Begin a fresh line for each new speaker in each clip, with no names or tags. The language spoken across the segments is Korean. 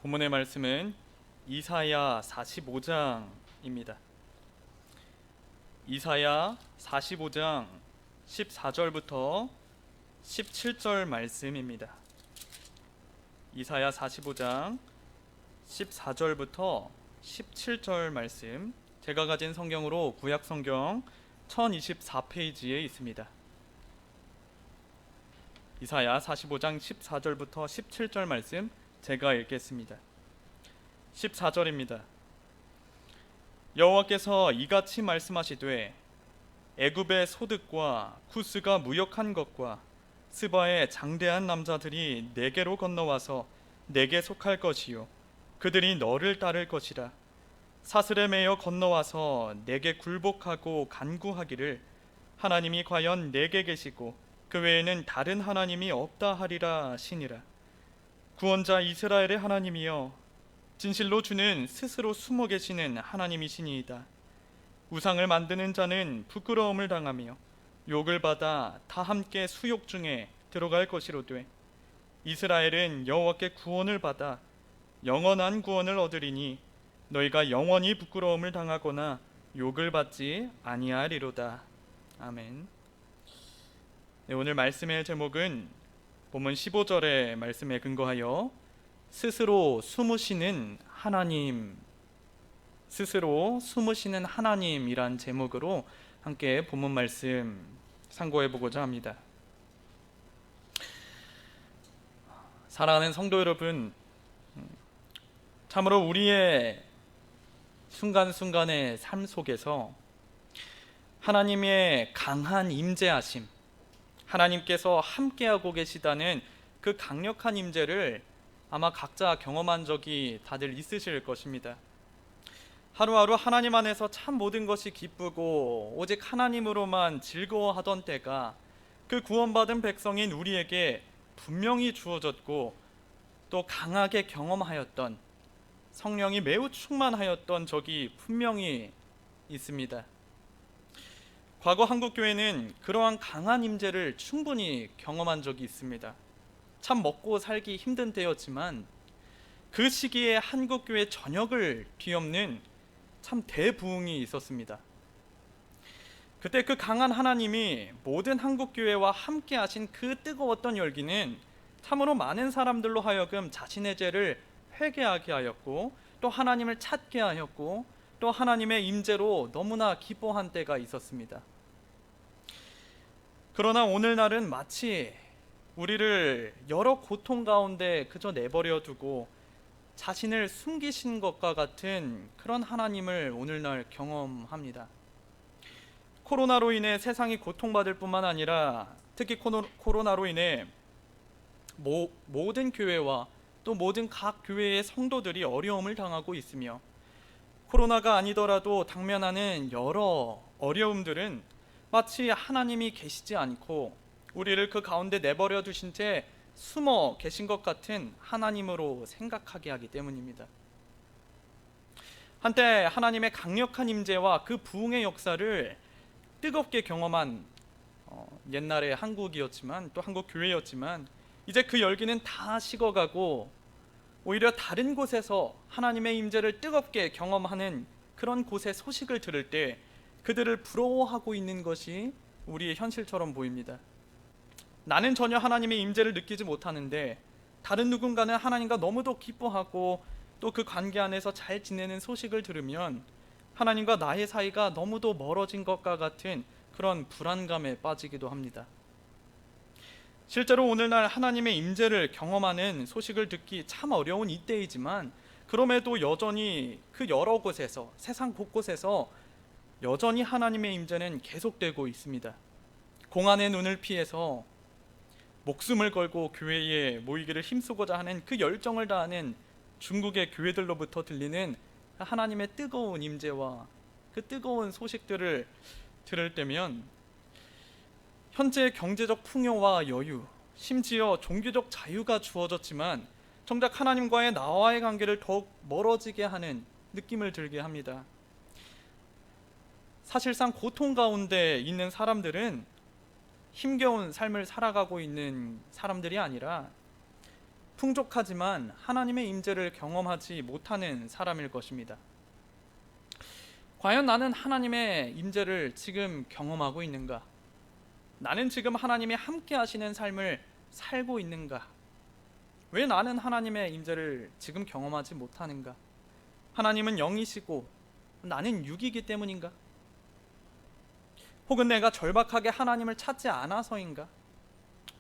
본문의 말씀은 이사야 45장입니다. 이사야 45장 14절부터 17절 말씀입니다. 이사야 45장 14절부터 17절 말씀, 제가 가진 성경으로 구약성경 1024페이지에 있습니다. 이사야 45장 14절부터 17절 말씀 제가 읽겠습니다. 14절입니다. 여호와께서 이같이 말씀하시되 애굽의 소득과 쿠스가 무역한 것과 스바의 장대한 남자들이 내게로 건너와서 내게 속할 것이요 그들이 너를 따를 것이라. 사슬에 매여 건너와서 내게 굴복하고 간구하기를 하나님이 과연 내게 계시고 그 외에는 다른 하나님이 없다 하리라 하시니라. 구원자 이스라엘의 하나님이여, 진실로 주는 스스로 숨어 계시는 하나님이시니이다. 우상을 만드는 자는 부끄러움을 당하며 욕을 받아 다 함께 수욕 중에 들어갈 것이로되, 이스라엘은 여호와께 구원을 받아 영원한 구원을 얻으리니 너희가 영원히 부끄러움을 당하거나 욕을 받지 아니하리로다. 아멘. 네, 오늘 말씀의 제목은 본문 15절의 말씀에 근거하여 스스로 숨으시는 하나님, 스스로 숨으시는 하나님이란 제목으로 함께 본문 말씀 상고해 보고자 합니다. 사랑하는 성도 여러분, 참으로 우리의 순간순간의 삶 속에서 하나님의 강한 임재하심, 하나님께서 함께하고 계시다는 그 강력한 임재를 아마 각자 경험한 적이 다들 있으실 것입니다. 하루하루 하나님 안에서 참 모든 것이 기쁘고 오직 하나님으로만 즐거워하던 때가 그 구원받은 백성인 우리에게 분명히 주어졌고 또 강하게 경험하였던, 성령이 매우 충만하였던 적이 분명히 있습니다. 과거 한국교회는 그러한 강한 임재를 충분히 경험한 적이 있습니다. 참 먹고 살기 힘든 때였지만 그 시기에 한국교회 전역을 뒤엎는 참 대부흥이 있었습니다. 그때 그 강한 하나님이 모든 한국교회와 함께 하신 그 뜨거웠던 열기는 참으로 많은 사람들로 하여금 자신의 죄를 회개하게 하였고 또 하나님을 찾게 하였고 또 하나님의 임재로 너무나 기뻐한 때가 있었습니다. 그러나 오늘날은 마치 우리를 여러 고통 가운데 그저 내버려 두고 자신을 숨기신 것과 같은 그런 하나님을 오늘날 경험합니다. 코로나로 인해 세상이 고통받을 뿐만 아니라 특히 코로나로 인해 모든 교회와 또 모든 각 교회의 성도들이 어려움을 당하고 있으며, 코로나가 아니더라도 당면하는 여러 어려움들은 마치 하나님이 계시지 않고 우리를 그 가운데 내버려 두신 채 숨어 계신 것 같은 하나님으로 생각하게 하기 때문입니다. 한때 하나님의 강력한 임재와 그 부흥의 역사를 뜨겁게 경험한 옛날의 한국이었지만 또 한국 교회였지만 이제 그 열기는 다 식어가고 오히려 다른 곳에서 하나님의 임재를 뜨겁게 경험하는 그런 곳의 소식을 들을 때 그들을 부러워하고 있는 것이 우리의 현실처럼 보입니다. 나는 전혀 하나님의 임재를 느끼지 못하는데 다른 누군가는 하나님과 너무도 기뻐하고 또 그 관계 안에서 잘 지내는 소식을 들으면 하나님과 나의 사이가 너무도 멀어진 것과 같은 그런 불안감에 빠지기도 합니다. 실제로 오늘날 하나님의 임재를 경험하는 소식을 듣기 참 어려운 이때이지만 그럼에도 여전히 그 여러 곳에서, 세상 곳곳에서 여전히 하나님의 임재는 계속되고 있습니다. 공안의 눈을 피해서 목숨을 걸고 교회에 모이기를 힘쓰고자 하는 그 열정을 다하는 중국의 교회들로부터 들리는 하나님의 뜨거운 임재와 그 뜨거운 소식들을 들을 때면 현재 경제적 풍요와 여유, 심지어 종교적 자유가 주어졌지만 정작 하나님과의 나와의 관계를 더욱 멀어지게 하는 느낌을 들게 합니다. 사실상 고통 가운데 있는 사람들은 힘겨운 삶을 살아가고 있는 사람들이 아니라 풍족하지만 하나님의 임재를 경험하지 못하는 사람일 것입니다. 과연 나는 하나님의 임재를 지금 경험하고 있는가? 나는 지금 하나님이 함께 하시는 삶을 살고 있는가? 왜 나는 하나님의 임재를 지금 경험하지 못하는가? 하나님은 영이시고 나는 육이기 때문인가? 혹은 내가 절박하게 하나님을 찾지 않아서인가?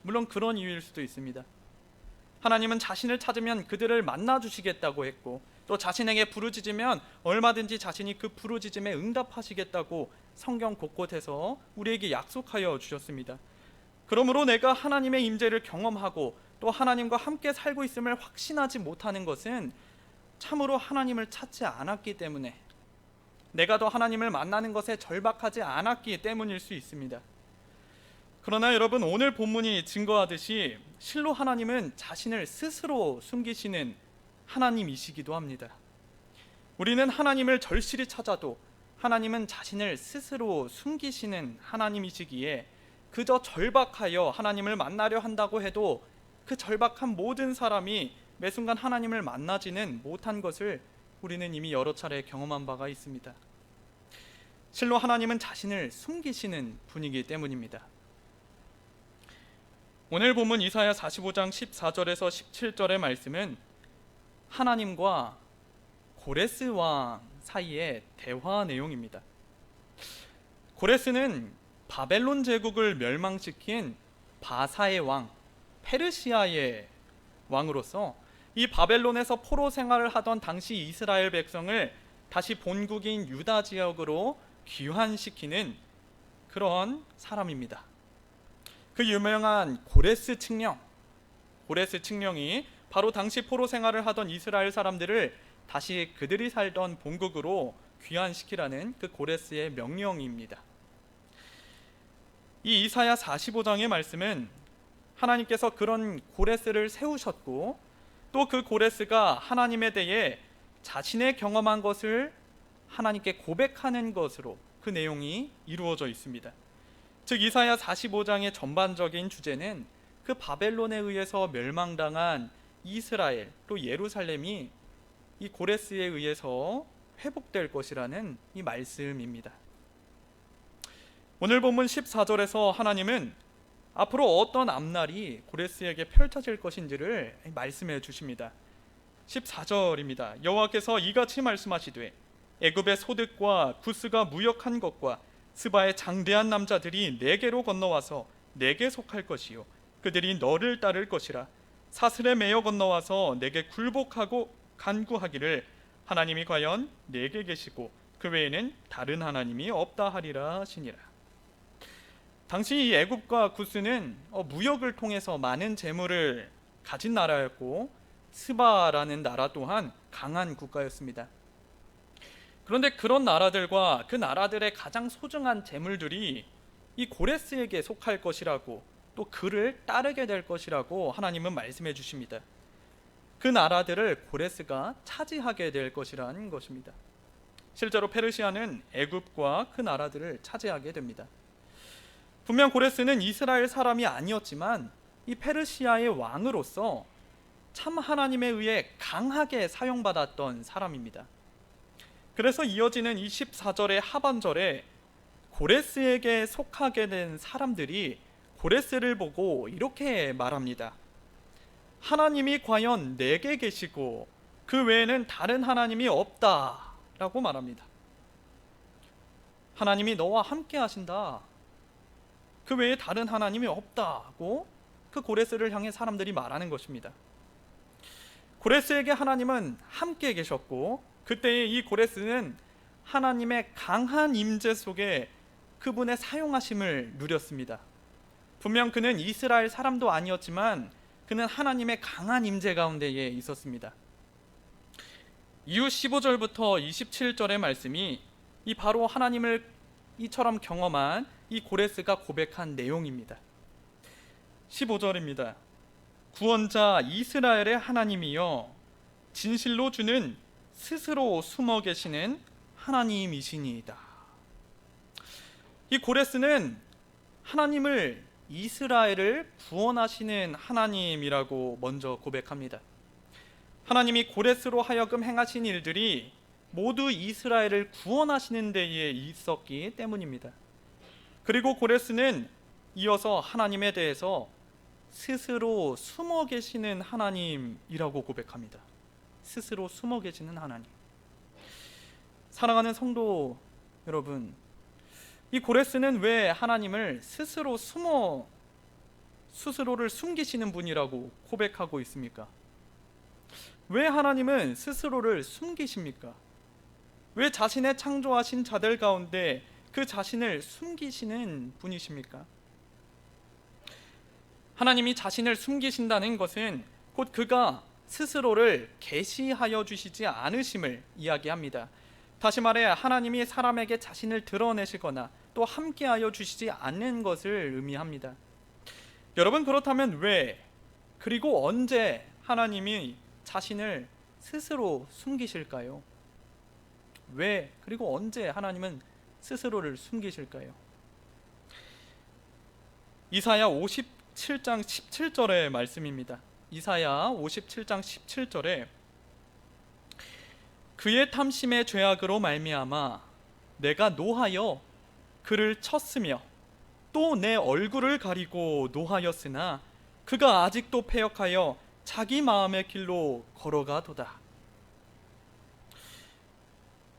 물론 그런 이유일 수도 있습니다. 하나님은 자신을 찾으면 그들을 만나 주시겠다고 했고, 또 자신에게 부르짖으면 얼마든지 자신이 그 부르짖음에 응답하시겠다고 성경 곳곳에서 우리에게 약속하여 주셨습니다. 그러므로 내가 하나님의 임재를 경험하고 또 하나님과 함께 살고 있음을 확신하지 못하는 것은 참으로 하나님을 찾지 않았기 때문에, 내가 더 하나님을 만나는 것에 절박하지 않았기 때문일 수 있습니다. 그러나 여러분, 오늘 본문이 증거하듯이 실로 하나님은 자신을 스스로 숨기시는 하나님이시기도 합니다. 우리는 하나님을 절실히 찾아도 하나님은 자신을 스스로 숨기시는 하나님이시기에 그저 절박하여 하나님을 만나려 한다고 해도 그 절박한 모든 사람이 매 순간 하나님을 만나지는 못한 것을 우리는 이미 여러 차례 경험한 바가 있습니다. 실로 하나님은 자신을 숨기시는 분이기 때문입니다. 오늘 본문 이사야 45장 14절에서 17절의 말씀은 하나님과 고레스 왕 사이의 대화 내용입니다. 고레스는 바벨론 제국을 멸망시킨 바사의 왕, 페르시아의 왕으로서 이 바벨론에서 포로 생활을 하던 당시 이스라엘 백성을 다시 본국인 유다 지역으로 귀환시키는 그런 사람입니다. 그 유명한 고레스 칙령이 바로 당시 포로 생활을 하던 이스라엘 사람들을 다시 그들이 살던 본국으로 귀환시키라는 그 고레스의 명령입니다. 이 이사야 45장의 말씀은 하나님께서 그런 고레스를 세우셨고, 또 그 고레스가 하나님에 대해 자신의 경험한 것을 하나님께 고백하는 것으로 그 내용이 이루어져 있습니다. 즉 이사야 45장의 전반적인 주제는 그 바벨론에 의해서 멸망당한 이스라엘 또 예루살렘이 이 고레스에 의해서 회복될 것이라는 이 말씀입니다. 오늘 본문 14절에서 하나님은 앞으로 어떤 앞날이 고레스에게 펼쳐질 것인지를 말씀해 주십니다. 14절입니다. 여호와께서 이같이 말씀하시되 애굽의 소득과 구스가 무역한 것과 스바의 장대한 남자들이 내게로 건너와서 내게 속할 것이요 그들이 너를 따를 것이라. 사슬에 매여 건너와서 내게 굴복하고 간구하기를 하나님이 과연 내게 계시고 그 외에는 다른 하나님이 없다 하리라 하시니라. 당시 이 애굽과 구스는 무역을 통해서 많은 재물을 가진 나라였고, 스바라는 나라 또한 강한 국가였습니다. 그런데 그런 나라들과 그 나라들의 가장 소중한 재물들이 이 고레스에게 속할 것이라고, 또 그를 따르게 될 것이라고 하나님은 말씀해 주십니다. 그 나라들을 고레스가 차지하게 될 것이라는 것입니다. 실제로 페르시아는 애굽과 그 나라들을 차지하게 됩니다. 분명 고레스는 이스라엘 사람이 아니었지만 이 페르시아의 왕으로서 참 하나님에 의해 강하게 사용받았던 사람입니다. 그래서 이어지는 이 14절의 하반절에 고레스에게 속하게 된 사람들이 고레스를 보고 이렇게 말합니다. 하나님이 과연 내게 계시고 그 외에는 다른 하나님이 없다 라고 말합니다. 하나님이 너와 함께 하신다, 그 외에 다른 하나님이 없다고 그 고레스를 향해 사람들이 말하는 것입니다. 고레스에게 하나님은 함께 계셨고, 그때의 이 고레스는 하나님의 강한 임재 속에 그분의 사용하심을 누렸습니다. 분명 그는 이스라엘 사람도 아니었지만 그는 하나님의 강한 임재 가운데에 있었습니다. 이후 15절부터 27절의 말씀이 이 바로 하나님을 이처럼 경험한 이 고레스가 고백한 내용입니다. 15절입니다. 구원자 이스라엘의 하나님이여 진실로 주는 스스로 숨어 계시는 하나님이시니이다. 이 고레스는 하나님을 이스라엘을 구원하시는 하나님이라고 먼저 고백합니다. 하나님이 고레스로 하여금 행하신 일들이 모두 이스라엘을 구원하시는 데에 있었기 때문입니다. 그리고 고레스는 이어서 하나님에 대해서 스스로 숨어 계시는 하나님이라고 고백합니다. 스스로 숨어 계시는 하나님. 사랑하는 성도 여러분, 이 고레스는 왜 하나님을 스스로를 숨기시는 분이라고 고백하고 있습니까? 왜 하나님은 스스로를 숨기십니까? 왜 자신의 창조하신 자들 가운데 그 자신을 숨기시는 분이십니까? 하나님이 자신을 숨기신다는 것은 곧 그가 스스로를 계시하여 주시지 않으심을 이야기합니다. 다시 말해 하나님이 사람에게 자신을 드러내시거나 또 함께하여 주시지 않는 것을 의미합니다. 여러분, 그렇다면 왜 그리고 언제 하나님이 자신을 스스로 숨기실까요? 왜 그리고 언제 하나님은 스스로를 숨기실까요? 이사야 57장 17절의 말씀입니다. 이사야 57장 17절에 그의 탐심의 죄악으로 말미암아 내가 노하여 그를 쳤으며 또 내 얼굴을 가리고 노하였으나 그가 아직도 패역하여 자기 마음의 길로 걸어가도다.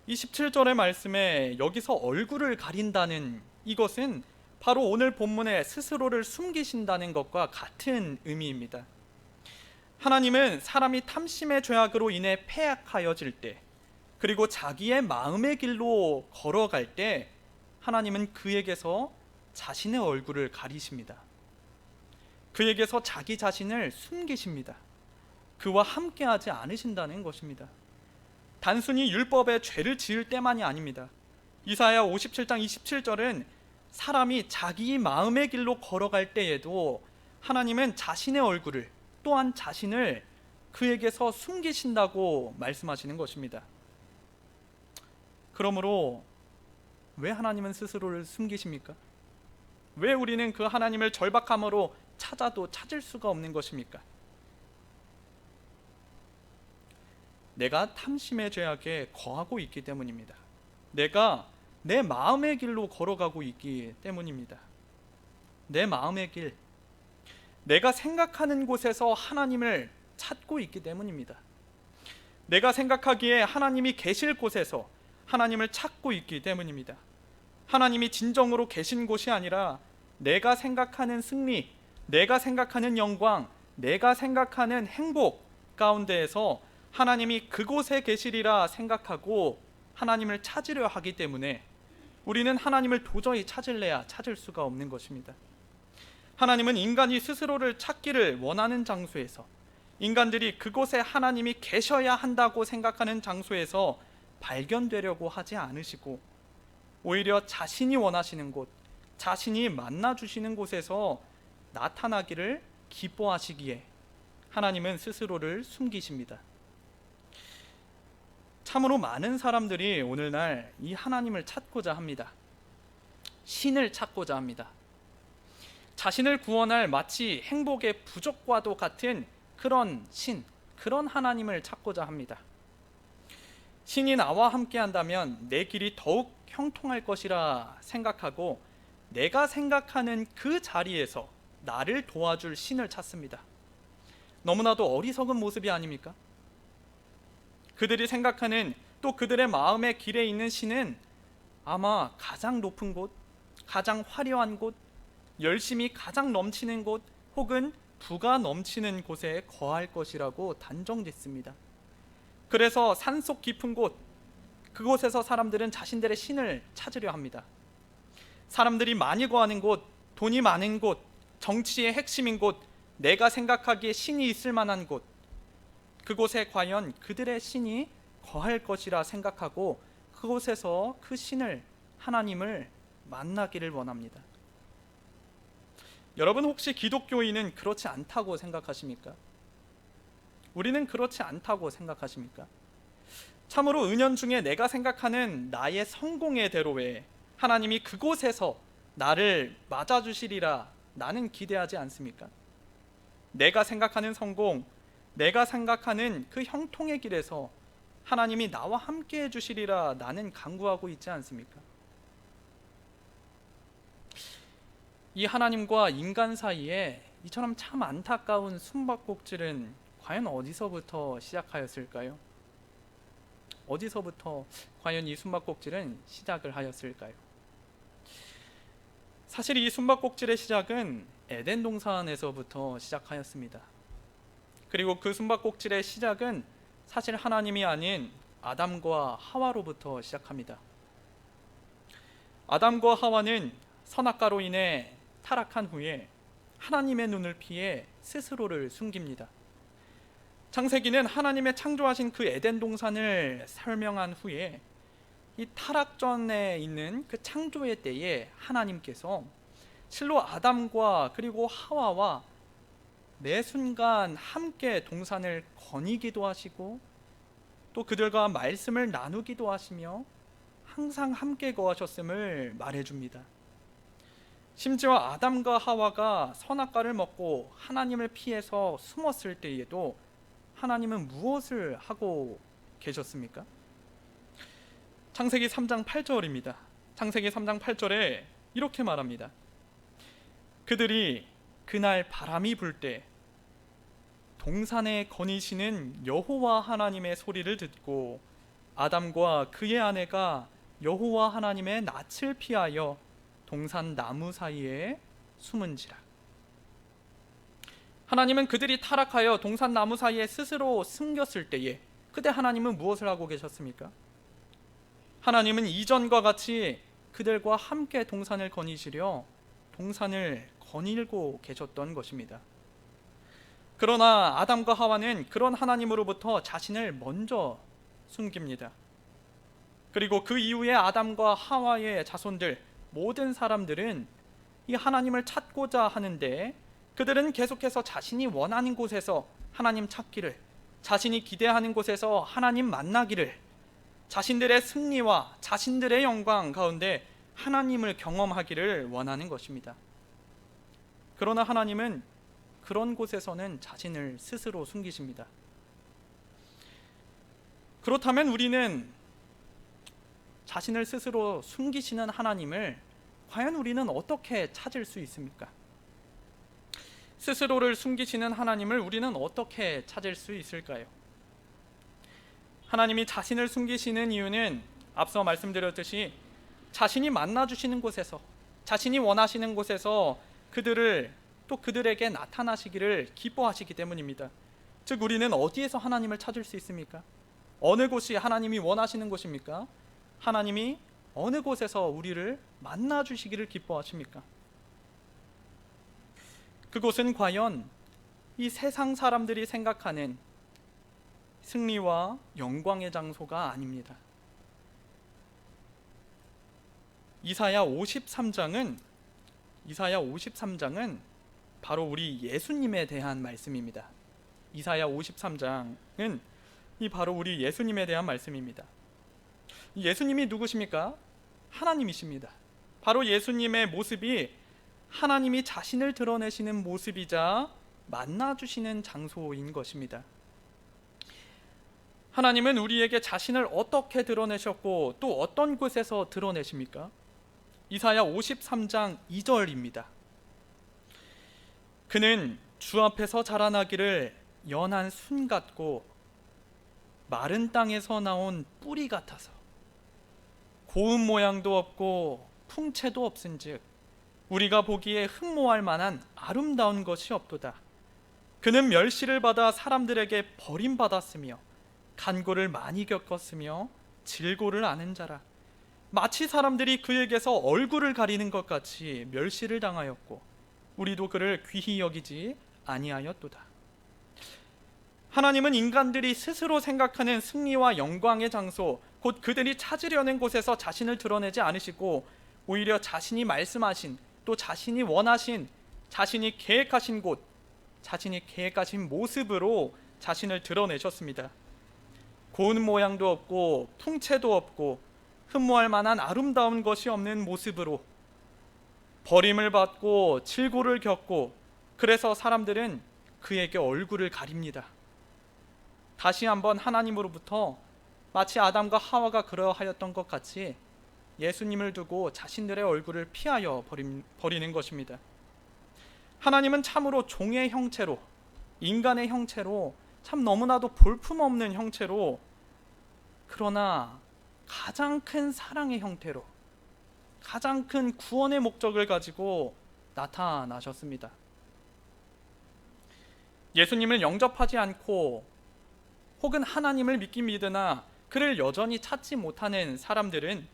이 17절의 말씀에 여기서 얼굴을 가린다는 이것은 바로 오늘 본문에 스스로를 숨기신다는 것과 같은 의미입니다. 하나님은 사람이 탐심의 죄악으로 인해 패약하여질 때, 그리고 자기의 마음의 길로 걸어갈 때 하나님은 그에게서 자신의 얼굴을 가리십니다. 그에게서 자기 자신을 숨기십니다. 그와 함께하지 않으신다는 것입니다. 단순히 율법의 죄를 지을 때만이 아닙니다. 이사야 57장 27절은 사람이 자기 마음의 길로 걸어갈 때에도 하나님은 자신의 얼굴을 또한 자신을 그에게서 숨기신다고 말씀하시는 것입니다. 그러므로 왜 하나님은 스스로를 숨기십니까? 왜 우리는 그 하나님을 절박함으로 찾아도 찾을 수가 없는 것입니까? 내가 탐심의 죄악에 거하고 있기 때문입니다. 내가 내 마음의 길로 걸어가고 있기 때문입니다. 내 마음의 길, 내가 생각하는 곳에서 하나님을 찾고 있기 때문입니다. 내가 생각하기에 하나님이 계실 곳에서 하나님을 찾고 있기 때문입니다. 하나님이 진정으로 계신 곳이 아니라 내가 생각하는 승리, 내가 생각하는 영광, 내가 생각하는 행복 가운데에서 하나님이 그곳에 계시리라 생각하고 하나님을 찾으려 하기 때문에 우리는 하나님을 도저히 찾을래야 찾을 수가 없는 것입니다. 하나님은 인간이 스스로를 찾기를 원하는 장소에서, 인간들이 그곳에 하나님이 계셔야 한다고 생각하는 장소에서 발견되려고 하지 않으시고 오히려 자신이 원하시는 곳, 자신이 만나주시는 곳에서 나타나기를 기뻐하시기에 하나님은 스스로를 숨기십니다. 참으로 많은 사람들이 오늘날 이 하나님을 찾고자 합니다. 신을 찾고자 합니다. 자신을 구원할 마치 행복의 부족과도 같은 그런 신, 그런 하나님을 찾고자 합니다. 신이 나와 함께 한다면 내 길이 더욱 형통할 것이라 생각하고 내가 생각하는 그 자리에서 나를 도와줄 신을 찾습니다. 너무나도 어리석은 모습이 아닙니까? 그들이 생각하는 또 그들의 마음의 길에 있는 신은 아마 가장 높은 곳, 가장 화려한 곳, 열심이 가장 넘치는 곳 혹은 부가 넘치는 곳에 거할 것이라고 단정짓습니다. 그래서 산속 깊은 곳, 그곳에서 사람들은 자신들의 신을 찾으려 합니다. 사람들이 많이 거하는 곳, 돈이 많은 곳, 정치의 핵심인 곳, 내가 생각하기에 신이 있을 만한 곳, 그곳에 과연 그들의 신이 거할 것이라 생각하고 그곳에서 그 신을, 하나님을 만나기를 원합니다. 여러분, 혹시 기독교인은 그렇지 않다고 생각하십니까? 우리는 그렇지 않다고 생각하십니까? 참으로 은연중에 내가 생각하는 나의 성공의 대로에 하나님이 그곳에서 나를 맞아주시리라 나는 기대하지 않습니까? 내가 생각하는 성공, 내가 생각하는 그 형통의 길에서 하나님이 나와 함께 해주시리라 나는 간구하고 있지 않습니까? 이 하나님과 인간 사이에 이처럼 참 안타까운 숨바꼭질은 과연 어디서부터 시작하였을까요? 어디서부터 과연 이 숨바꼭질은 시작을 하였을까요? 사실 이 숨바꼭질의 시작은 에덴 동산에서부터 시작하였습니다. 그리고 그 숨바꼭질의 시작은 사실 하나님이 아닌 아담과 하와로부터 시작합니다. 아담과 하와는 선악과로 인해 타락한 후에 하나님의 눈을 피해 스스로를 숨깁니다. 창세기는 하나님의 창조하신 그 에덴 동산을 설명한 후에 이 타락 전에 있는 그 창조의 때에 하나님께서 실로 아담과 그리고 하와와 매 순간 함께 동산을 거니기도 하시고 또 그들과 말씀을 나누기도 하시며 항상 함께 거하셨음을 말해줍니다. 심지어 아담과 하와가 선악과를 먹고 하나님을 피해서 숨었을 때에도 하나님은 무엇을 하고 계셨습니까? 창세기 3장 8절입니다. 창세기 3장 8절에 이렇게 말합니다. 그들이 그날 바람이 불 때 동산에 거니시는 여호와 하나님의 소리를 듣고 아담과 그의 아내가 여호와 하나님의 낯을 피하여 동산 나무 사이에 숨은지라. 하나님은 그들이 타락하여 동산 나무 사이에 스스로 숨겼을 때에 그때 하나님은 무엇을 하고 계셨습니까? 하나님은 이전과 같이 그들과 함께 동산을 거니시려 동산을 거닐고 계셨던 것입니다. 그러나 아담과 하와는 그런 하나님으로부터 자신을 먼저 숨깁니다. 그리고 그 이후에 아담과 하와의 자손들 모든 사람들은 이 하나님을 찾고자 하는데 그들은 계속해서 자신이 원하는 곳에서 하나님 찾기를, 자신이 기대하는 곳에서 하나님 만나기를, 자신들의 승리와 자신들의 영광 가운데 하나님을 경험하기를 원하는 것입니다. 그러나 하나님은 그런 곳에서는 자신을 스스로 숨기십니다. 그렇다면 우리는 자신을 스스로 숨기시는 하나님을 과연 우리는 어떻게 찾을 수 있습니까? 스스로를 숨기시는 하나님을 우리는 어떻게 찾을 수 있을까요? 하나님이 자신을 숨기시는 이유는 앞서 말씀드렸듯이 자신이 만나주시는 곳에서, 자신이 원하시는 곳에서 그들을 또 그들에게 나타나시기를 기뻐하시기 때문입니다. 즉 우리는 어디에서 하나님을 찾을 수 있습니까? 어느 곳이 하나님이 원하시는 곳입니까? 하나님이 어느 곳에서 우리를 만나주시기를 기뻐하십니까? 그곳은 과연 이 세상 사람들이 생각하는 승리와 영광의 장소가 아닙니다. 이사야 53장은 바로 우리 예수님에 대한 말씀입니다. 이사야 53장은 바로 우리 예수님에 대한 말씀입니다. 예수님이 누구십니까? 하나님이십니다. 바로 예수님의 모습이 하나님이 자신을 드러내시는 모습이자 만나주시는 장소인 것입니다. 하나님은 우리에게 자신을 어떻게 드러내셨고 또 어떤 곳에서 드러내십니까? 이사야 53장 2절입니다. 그는 주 앞에서 자라나기를 연한 순 같고 마른 땅에서 나온 뿌리 같아서 고운 모양도 없고 풍채도 없은즉 우리가 보기에 흠모할 만한 아름다운 것이 없도다. 그는 멸시를 받아 사람들에게 버림받았으며 간고를 많이 겪었으며 질고를 아는 자라. 마치 사람들이 그에게서 얼굴을 가리는 것 같이 멸시를 당하였고 우리도 그를 귀히 여기지 아니하였도다. 하나님은 인간들이 스스로 생각하는 승리와 영광의 장소, 곧 그들이 찾으려는 곳에서 자신을 드러내지 않으시고 오히려 자신이 말씀하신, 또 자신이 원하신, 자신이 계획하신 곳, 자신이 계획하신 모습으로 자신을 드러내셨습니다. 고운 모양도 없고 풍채도 없고 흠모할 만한 아름다운 것이 없는 모습으로 버림을 받고 질고를 겪고, 그래서 사람들은 그에게 얼굴을 가립니다. 다시 한번 하나님으로부터 마치 아담과 하와가 그러하였던 것 같이 예수님을 두고 자신들의 얼굴을 피하여 버리는 것입니다. 하나님은 참으로 종의 형체로, 인간의 형체로, 참 너무나도 볼품없는 형체로, 그러나 가장 큰 사랑의 형태로, 가장 큰 구원의 목적을 가지고 나타나셨습니다. 예수님을 영접하지 않고 혹은 하나님을 믿긴 믿으나 그를 여전히 찾지 못하는 사람들은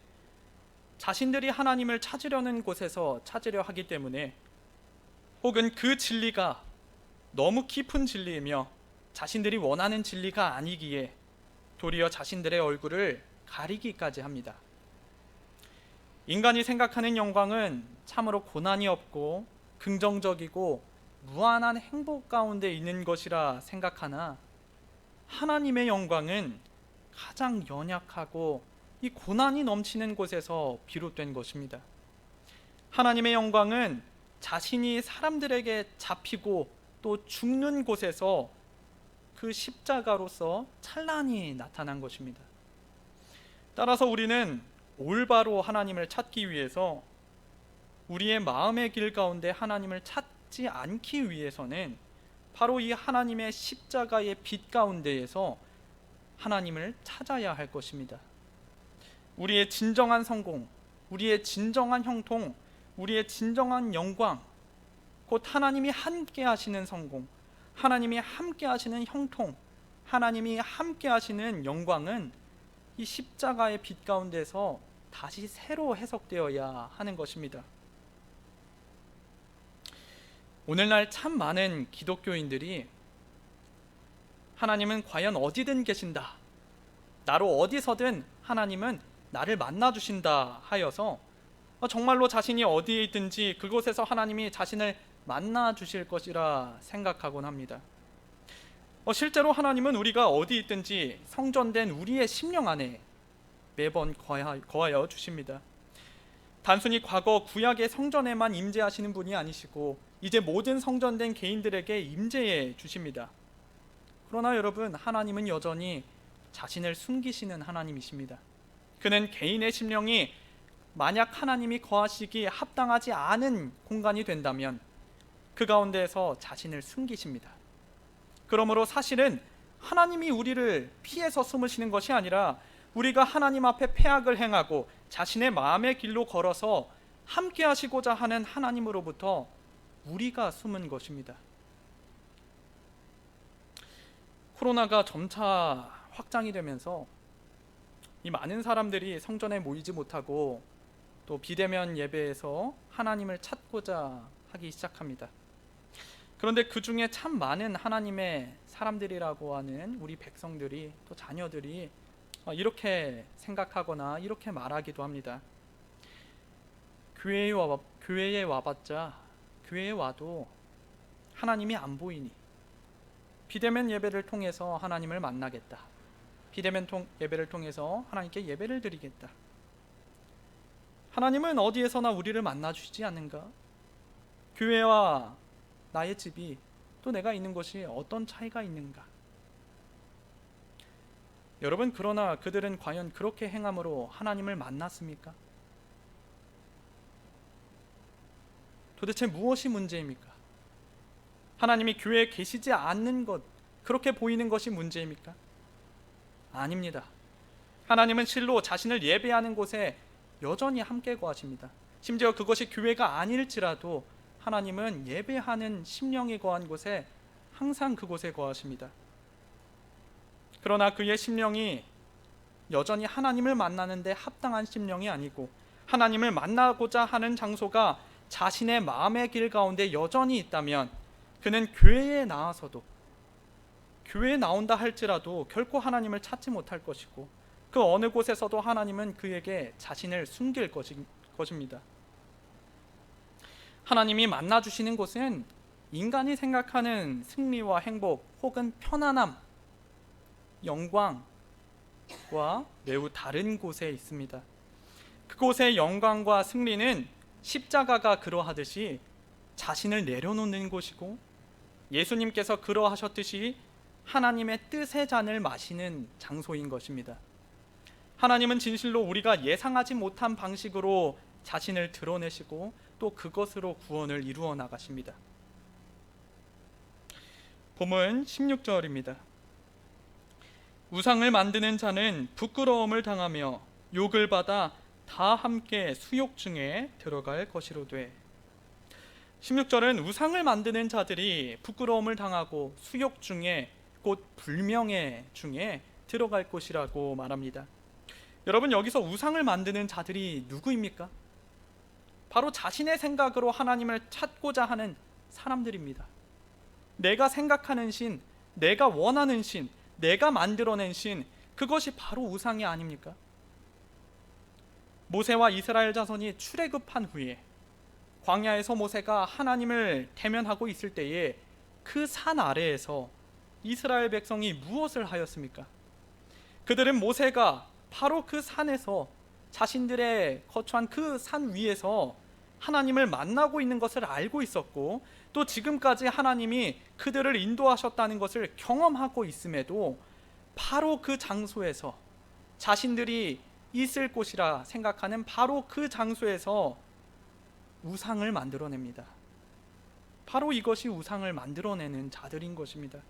자신들이 하나님을 찾으려는 곳에서 찾으려 하기 때문에, 혹은 그 진리가 너무 깊은 진리이며 자신들이 원하는 진리가 아니기에 도리어 자신들의 얼굴을 가리기까지 합니다. 인간이 생각하는 영광은 참으로 고난이 없고 긍정적이고 무한한 행복 가운데 있는 것이라 생각하나, 하나님의 영광은 가장 연약하고 이 고난이 넘치는 곳에서 비롯된 것입니다. 하나님의 영광은 자신이 사람들에게 잡히고 또 죽는 곳에서 그 십자가로서 찬란히 나타난 것입니다. 따라서 우리는 올바로 하나님을 찾기 위해서, 우리의 마음의 길 가운데 하나님을 찾지 않기 위해서는 바로 이 하나님의 십자가의 빛 가운데에서 하나님을 찾아야 할 것입니다. 우리의 진정한 성공, 우리의 진정한 형통, 우리의 진정한 영광, 곧 하나님이 함께 하시는 성공, 하나님이 함께 하시는 형통, 하나님이 함께 하시는 영광은 이 십자가의 빛 가운데서 다시 새로 해석되어야 하는 것입니다. 오늘날 참 많은 기독교인들이 하나님은 과연 어디든 계신다, 나로 어디서든 하나님은 나를 만나주신다 하여서 정말로 자신이 어디에 있든지 그곳에서 하나님이 자신을 만나주실 것이라 생각하곤 합니다. 실제로 하나님은 우리가 어디 있든지 성전된 우리의 심령 안에 매번 거하여 주십니다. 단순히 과거 구약의 성전에만 임재하시는 분이 아니시고 이제 모든 성전된 개인들에게 임재해 주십니다. 그러나 여러분, 하나님은 여전히 자신을 숨기시는 하나님이십니다. 그는 개인의 심령이 만약 하나님이 거하시기에 합당하지 않은 공간이 된다면 그 가운데에서 자신을 숨기십니다. 그러므로 사실은 하나님이 우리를 피해서 숨으시는 것이 아니라 우리가 하나님 앞에 패악을 행하고 자신의 마음의 길로 걸어서 함께 하시고자 하는 하나님으로부터 우리가 숨은 것입니다. 코로나가 점차 확장이 되면서 이 많은 사람들이 성전에 모이지 못하고 또 비대면 예배에서 하나님을 찾고자 하기 시작합니다. 그런데 그 중에 참 많은 하나님의 사람들이라고 하는 우리 백성들이, 또 자녀들이 이렇게 생각하거나 이렇게 말하기도 합니다. 교회에 와봤자, 교회에 와도 하나님이 안 보이니 비대면 예배를 통해서 하나님을 만나겠다, 비대면 예배를 통해서 하나님께 예배를 드리겠다. 하나님은 어디에서나 우리를 만나주시지 않는가? 교회와 나의 집이, 또 내가 있는 곳이 어떤 차이가 있는가? 여러분, 그러나 그들은 과연 그렇게 행함으로 하나님을 만났습니까? 도대체 무엇이 문제입니까? 하나님이 교회에 계시지 않는 것, 그렇게 보이는 것이 문제입니까? 아닙니다. 하나님은 실로 자신을 예배하는 곳에 여전히 함께 거하십니다. 심지어 그것이 교회가 아닐지라도 하나님은 예배하는 심령이 거한 곳에 항상 그곳에 거하십니다. 그러나 그의 심령이 여전히 하나님을 만나는데 합당한 심령이 아니고, 하나님을 만나고자 하는 장소가 자신의 마음의 길 가운데 여전히 있다면 그는 교회에 나와서도, 교회에 나온다 할지라도 결코 하나님을 찾지 못할 것이고, 그 어느 곳에서도 하나님은 그에게 자신을 숨길 것입니다. 하나님이 만나주시는 곳은 인간이 생각하는 승리와 행복 혹은 편안함, 영광과 매우 다른 곳에 있습니다. 그곳의 영광과 승리는 십자가가 그러하듯이 자신을 내려놓는 곳이고, 예수님께서 그러하셨듯이 하나님의 뜻의 잔을 마시는 장소인 것입니다. 하나님은 진실로 우리가 예상하지 못한 방식으로 자신을 드러내시고 또 그것으로 구원을 이루어 나가십니다. 본문 16절입니다. 우상을 만드는 자는 부끄러움을 당하며 욕을 받아 다 함께 수욕 중에 들어갈 것이로되. 16절은 우상을 만드는 자들이 부끄러움을 당하고 수욕 중에, 곧 불명예 중에 들어갈 것이라고 말합니다. 여러분, 여기서 우상을 만드는 자들이 누구입니까? 바로 자신의 생각으로 하나님을 찾고자 하는 사람들입니다. 내가 생각하는 신, 내가 원하는 신, 내가 만들어낸 신, 그것이 바로 우상이 아닙니까? 모세와 이스라엘 자손이 출애굽한 후에 광야에서 모세가 하나님을 대면하고 있을 때에 그 산 아래에서 이스라엘 백성이 무엇을 하였습니까? 그들은 모세가 바로 그 산에서, 자신들의 거처한 그 산 위에서 하나님을 만나고 있는 것을 알고 있었고, 또 지금까지 하나님이 그들을 인도하셨다는 것을 경험하고 있음에도 바로 그 장소에서, 자신들이 있을 곳이라 생각하는 바로 그 장소에서 우상을 만들어냅니다. 바로 이것이 우상을 만들어내는 자들인 것입니다.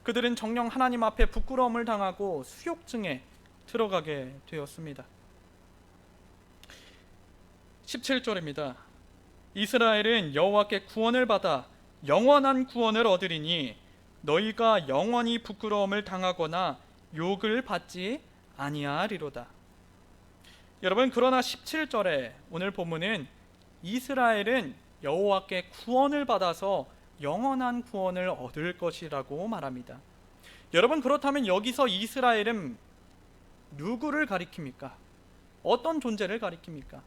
그들은 정녕 하나님 앞에 부끄러움을 당하고 수욕증에 들어가게 되었습니다. 17절입니다. 이스라엘은 여호와께 구원을 받아 영원한 구원을 얻으리니 너희가 영원히 부끄러움을 당하거나 욕을 받지 아니하리로다. 여러분, 그러나 17절에 오늘 본문은 이스라엘은 여호와께 구원을 받아서 영원한 구원을 얻을 것이라고 말합니다. 여러분, 그렇다면 여기서 이스라엘은 누구를 가리킵니까? 어떤 존재를 가리킵니까?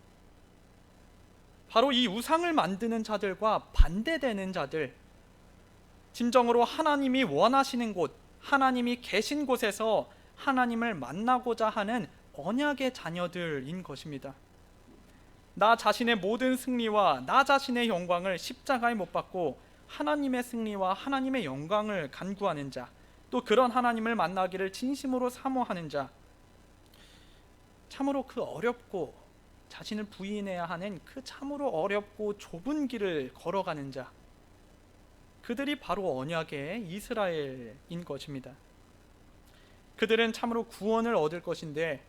바로 이 우상을 만드는 자들과 반대되는 자들, 진정으로 하나님이 원하시는 곳, 하나님이 계신 곳에서 하나님을 만나고자 하는 언약의 자녀들인 것입니다. 나 자신의 모든 승리와 나 자신의 영광을 십자가에 못 박고 하나님의 승리와 하나님의 영광을 간구하는 자, 또 그런 하나님을 만나기를 진심으로 사모하는 자, 참으로 그 어렵고 자신을 부인해야 하는 그 참으로 어렵고 좁은 길을 걸어가는 자, 그들이 바로 언약의 이스라엘인 것입니다. 그들은 참으로 구원을 얻을 것인데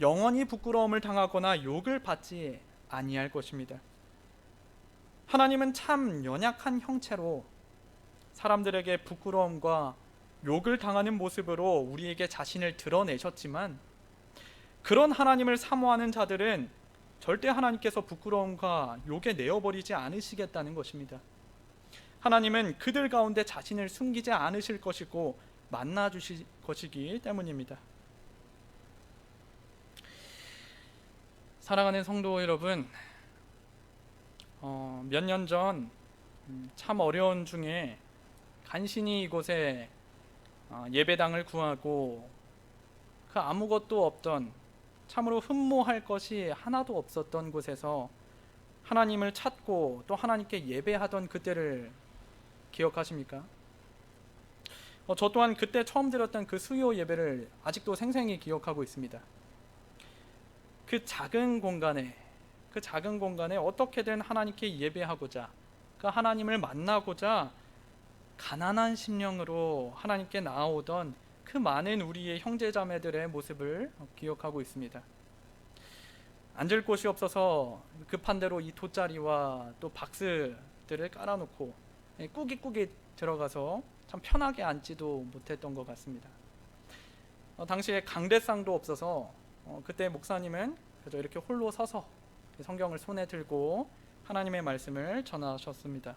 영원히 부끄러움을 당하거나 욕을 받지 아니할 것입니다. 하나님은 참 연약한 형체로 사람들에게 부끄러움과 욕을 당하는 모습으로 우리에게 자신을 드러내셨지만, 그런 하나님을 사모하는 자들은 절대 하나님께서 부끄러움과 욕에 내어버리지 않으시겠다는 것입니다. 하나님은 그들 가운데 자신을 숨기지 않으실 것이고 만나 주실 것이기 때문입니다. 사랑하는 성도 여러분, 몇 년 전 참 어려운 중에 간신히 이곳에 예배당을 구하고 그 아무것도 없던, 참으로 흠모할 것이 하나도 없었던 곳에서 하나님을 찾고 또 하나님께 예배하던 그때를 기억하십니까? 저 또한 그때 처음 드렸던 그 수요 예배를 아직도 생생히 기억하고 있습니다. 그 작은 공간에 어떻게든 하나님께 예배하고자, 그 하나님을 만나고자 가난한 심령으로 하나님께 나아오던 그 많은 우리의 형제자매들의 모습을 기억하고 있습니다. 앉을 곳이 없어서 급한 대로 이 돗자리와 또 박스들을 깔아놓고 꾸깃꾸깃 들어가서 참 편하게 앉지도 못했던 것 같습니다. 당시에 강대상도 없어서 그때 목사님은 그저 이렇게 홀로 서서 성경을 손에 들고 하나님의 말씀을 전하셨습니다.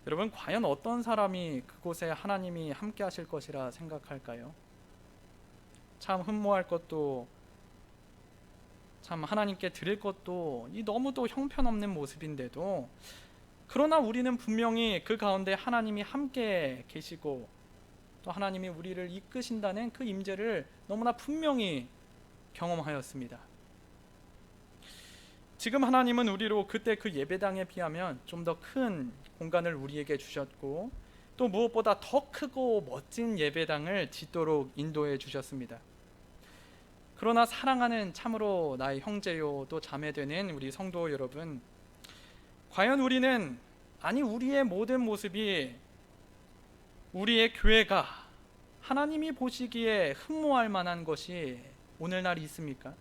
여러분, 과연 어떤 사람이 그곳에 하나님이 함께 하실 것이라 생각할까요? 참 흠모할 것도, 참 하나님께 드릴 것도 이 너무도 형편없는 모습인데도, 그러나 우리는 분명히 그 가운데 하나님이 함께 계시고 또 하나님이 우리를 이끄신다는 그 임재를 너무나 분명히 경험하였습니다. 지금 하나님은 우리로 그때 그 예배당에 비하면 좀 더 큰 공간을 우리에게 주셨고, 또 무엇보다 더 크고 멋진 예배당을 짓도록 인도해 주셨습니다. 그러나 사랑하는 참으로 나의 형제요 또 자매되는 우리 성도 여러분, 과연 우리는, 아니 우리의 모든 모습이, 우리의 교회가 하나님이 보시기에 흠모할 만한 것이 오늘날 있습니까?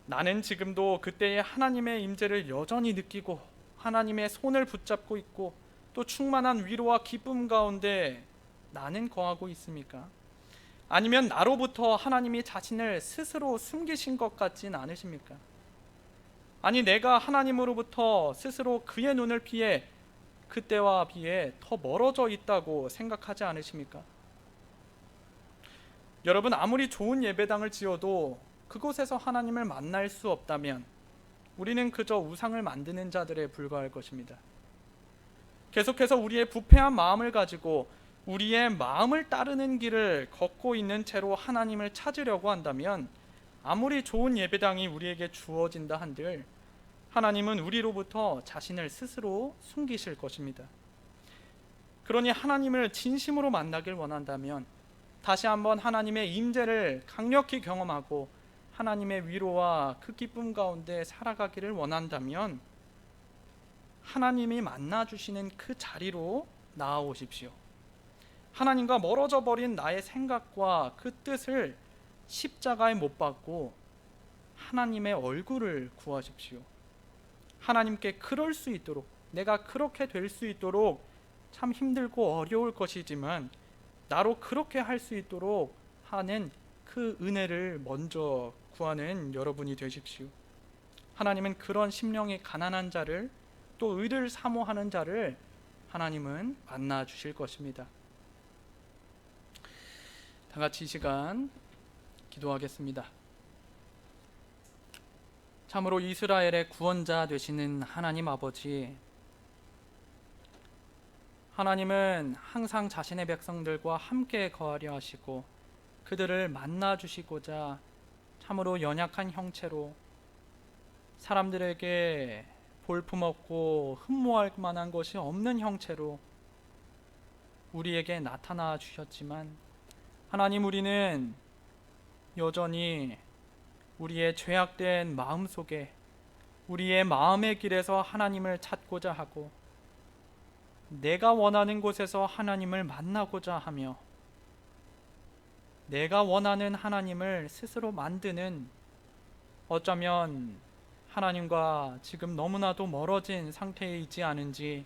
나는 지금도 그때의 하나님의 임재를 여전히 느끼고 하나님의 손을 붙잡고 있고 또 충만한 위로와 기쁨 가운데 나는 거하고 있습니까? 아니면 나로부터 하나님이 자신을 스스로 숨기신 것 같진 않으십니까? 아니 내가 하나님으로부터 스스로 그의 눈을 피해 그때와 비해 더 멀어져 있다고 생각하지 않으십니까? 여러분, 아무리 좋은 예배당을 지어도 그곳에서 하나님을 만날 수 없다면 우리는 그저 우상을 만드는 자들에 불과할 것입니다. 계속해서 우리의 부패한 마음을 가지고 우리의 마음을 따르는 길을 걷고 있는 채로 하나님을 찾으려고 한다면 아무리 좋은 예배당이 우리에게 주어진다 한들 하나님은 우리로부터 자신을 스스로 숨기실 것입니다. 그러니 하나님을 진심으로 만나길 원한다면 다시 한번 하나님의 임재를 강력히 경험하고 하나님의 위로와 그 기쁨 가운데 살아가기를 원한다면 하나님이 만나주시는 그 자리로 나아오십시오. 하나님과 멀어져 버린 나의 생각과 그 뜻을 십자가에 못 박고 하나님의 얼굴을 구하십시오. 하나님께 그럴 수 있도록, 내가 그렇게 될 수 있도록 참 힘들고 어려울 것이지만 나로 그렇게 할 수 있도록 하는 그 은혜를 먼저 구하는 여러분이 되십시오. 하나님은 그런 심령이 가난한 자를, 또 의를 사모하는 자를 하나님은 만나 주실 것입니다. 다 같이 이 시간 기도하겠습니다. 참으로 이스라엘의 구원자 되시는 하나님 아버지, 하나님은 항상 자신의 백성들과 함께 거하려 하시고 그들을 만나 주시고자 참으로 연약한 형체로 사람들에게 볼품없고 흠모할 만한 것이 없는 형체로 우리에게 나타나 주셨지만, 하나님, 우리는 여전히 우리의 죄악된 마음 속에 우리의 마음의 길에서 하나님을 찾고자 하고 내가 원하는 곳에서 하나님을 만나고자 하며 내가 원하는 하나님을 스스로 만드는, 어쩌면 하나님과 지금 너무나도 멀어진 상태에 있지 않은지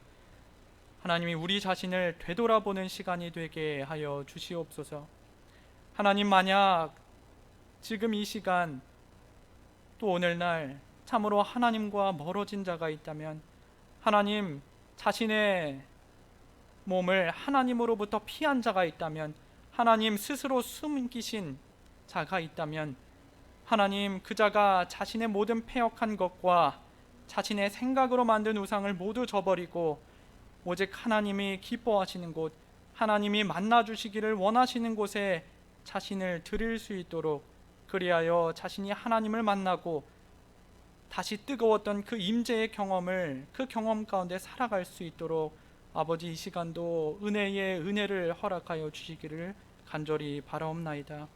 하나님이 우리 자신을 되돌아보는 시간이 되게 하여 주시옵소서. 하나님, 만약 지금 이 시간 또 오늘날 참으로 하나님과 멀어진 자가 있다면, 하나님, 자신의 몸을 하나님으로부터 피한 자가 있다면, 하나님 스스로 숨기신 자가 있다면, 하나님, 그 자가 자신의 모든 패역한 것과 자신의 생각으로 만든 우상을 모두 저버리고 오직 하나님이 기뻐하시는 곳, 하나님이 만나주시기를 원하시는 곳에 자신을 드릴 수 있도록, 그리하여 자신이 하나님을 만나고 다시 뜨거웠던 그 임재의 경험을, 그 경험 가운데 살아갈 수 있도록 아버지, 이 시간도 은혜의 은혜를 허락하여 주시기를 간절히 바라옵나이다.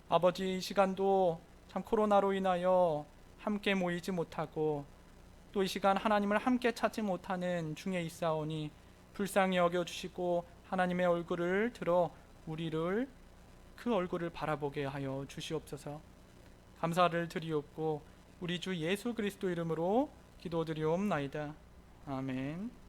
아버지, 이 시간도 참 코로나로 인하여 함께 모이지 못하고 또 이 시간 하나님을 함께 찾지 못하는 중에 있사오니 불쌍히 여겨주시고 하나님의 얼굴을 들어 우리를, 그 얼굴을 바라보게 하여 주시옵소서. 감사를 드리옵고 우리 주 예수 그리스도 이름으로 기도드리옵나이다. 아멘.